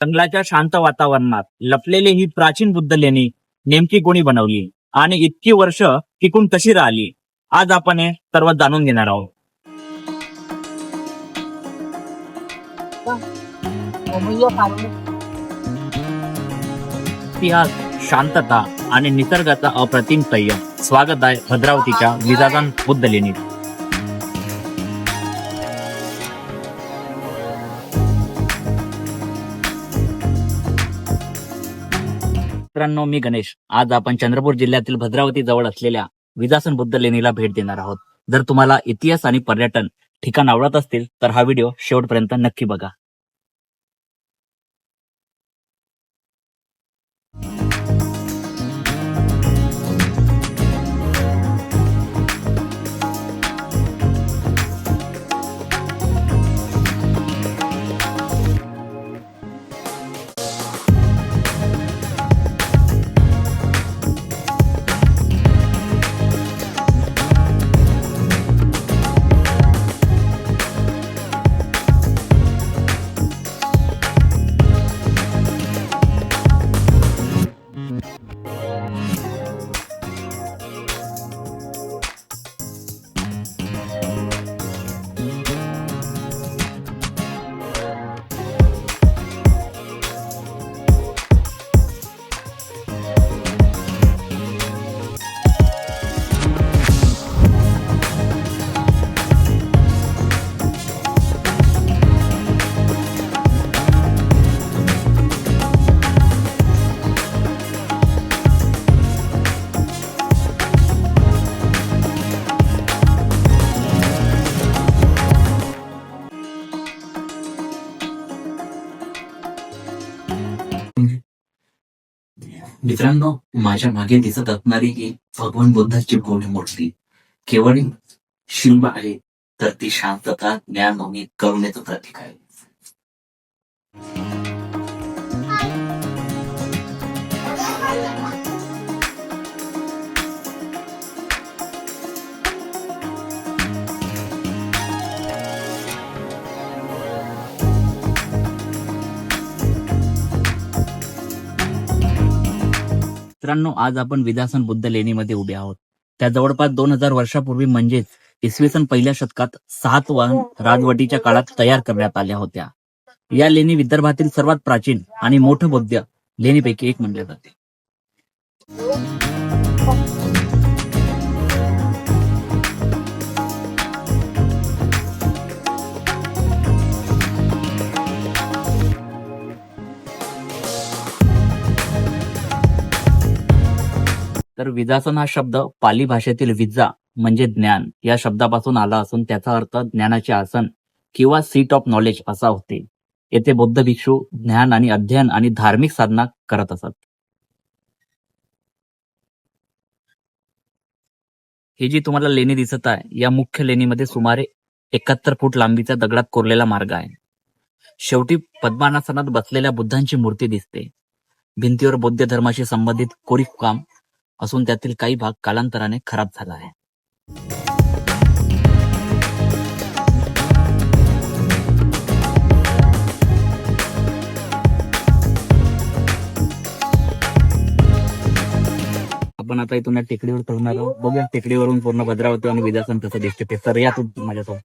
जंगलाच्या शांत वातावरणात लपलेली ही प्राचीन बुद्ध लेणी नेमकी कोणी बनवली आणि इतकी वर्ष टिकून कशी राहिली, आज आपण हे सर्व जाणून घेणार आहोत. इतिहास, शांतता आणि निसर्गाचा अप्रतिम संयम. स्वागत आहे भद्रावतीच्या विजासन बुद्ध लेणीत. मित्रांनो, मी गणेश. आज आपण चंद्रपूर जिल्ह्यातील भद्रावती जवळ असलेल्या विजासन बुद्ध लेणीला भेट देणार आहोत. जर तुम्हाला इतिहास आणि पर्यटन ठिकाण आवडत असतील तर हा व्हिडिओ शेवटपर्यंत नक्की बघा. मित्रांनो, माझ्या मागे दिसत असणारी ही भगवान बुद्धाची गोल मूर्ती केवळ शिल्प आहे, तर ती शांतता, ज्ञान आणि करुणेचं प्रतीक आहे. मित्रांनो, आज आपण विजासन बुद्ध लेणीमध्ये उभे आहोत. त्या जवळपास 2000 वर्षापूर्वी म्हणजेच इसवी सन पहिल्या शतकात सातवाहन राजवटीच्या काळात तयार करण्यात आल्या होत्या. या लेणी विदर्भातील सर्वात प्राचीन आणि मोठं बौद्ध लेणीपैकी एक मानल्या जाते. तर विजासन हा शब्द पाली भाषेतील विजा म्हणजे ज्ञान या शब्दापासून आला असून त्याचा अर्थ ज्ञानाचे आसन किंवा सीट ऑफ नॉलेज असा होते. येथे बौद्ध भिक्षू ज्ञान आणि अध्ययन आणि धार्मिक साधना करत असत. ही जी तुम्हाला लेणी दिसत आहे, या मुख्य लेणीमध्ये सुमारे 71 फूट लांबीचा दगडात कोरलेला मार्ग आहे. शेवटी पद्मासनात बसलेल्या बुद्धांची मूर्ती दिसते. भिंतीवर बौद्ध धर्माशी संबंधित कोरीव काम असून त्यातील काही भाग कालांतराने खराब झाला आहे. आपण आता इथून या टेकडीवर चढणार आहोत. बघूया टेकडीवरून पूर्ण भद्रावती आणि विजासन कसं दिसते ते. तर या तू माझ्यासोबत.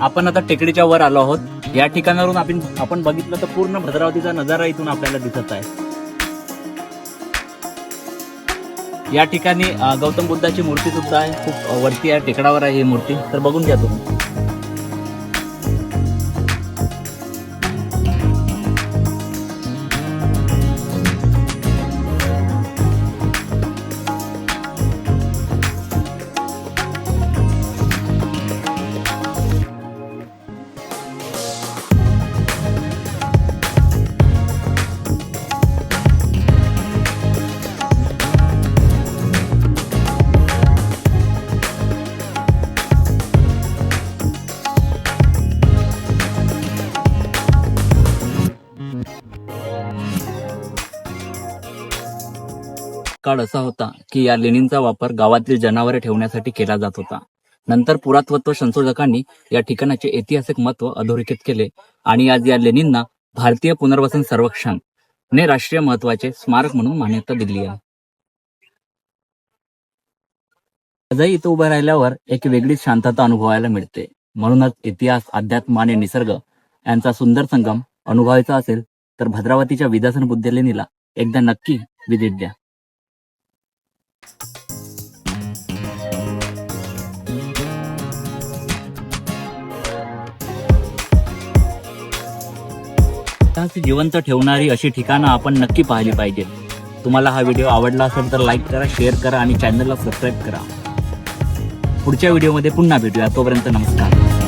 आपण आता टेकडीच्या वर आलो आहोत. या ठिकाणावरून आपण बघितलं तर पूर्ण भद्रावतीचा नजारा इथून आपल्याला दिसत आहे. या ठिकाणी गौतम बुद्धाची मूर्ती सुद्धा आहे. खूप वरती आहे, टेकडावर आहे ही मूर्ती. तर बघून घ्या तुम्ही. काळ असा होता की या लेणींचा वापर गावातील जनावरे ठेवण्यासाठी केला जात होता. नंतर पुरातत्व संशोधकांनी या ठिकाणाचे ऐतिहासिक महत्व अधोरेखित केले आणि आज या लेणींना भारतीय पुनर्वसन सर्वेक्षण ने राष्ट्रीय महत्वाचे स्मारक म्हणून मान्यता दिली आहे. आजही इथं उभं राहिल्यावर एक वेगळीच शांतता अनुभवायला मिळते. म्हणूनच इतिहास, अध्यात्म आणि निसर्ग यांचा सुंदर संगम अनुभवायचा असेल तर भद्रावतीच्या विद्यासन बुद्ध लेणीला एकदा नक्की व्हिजिट द्या. इतिहास जिवंत ठेवणारी अशी ठिकाणं आपण नक्की पाहिली पाहिजे. तुम्हाला हा व्हिडिओ आवडला असेल तर लाईक करा, शेअर करा आणि चॅनलला सबस्क्राईब करा. पुढच्या व्हिडिओमध्ये पुन्हा भेटूया. तोपर्यंत नमस्कार.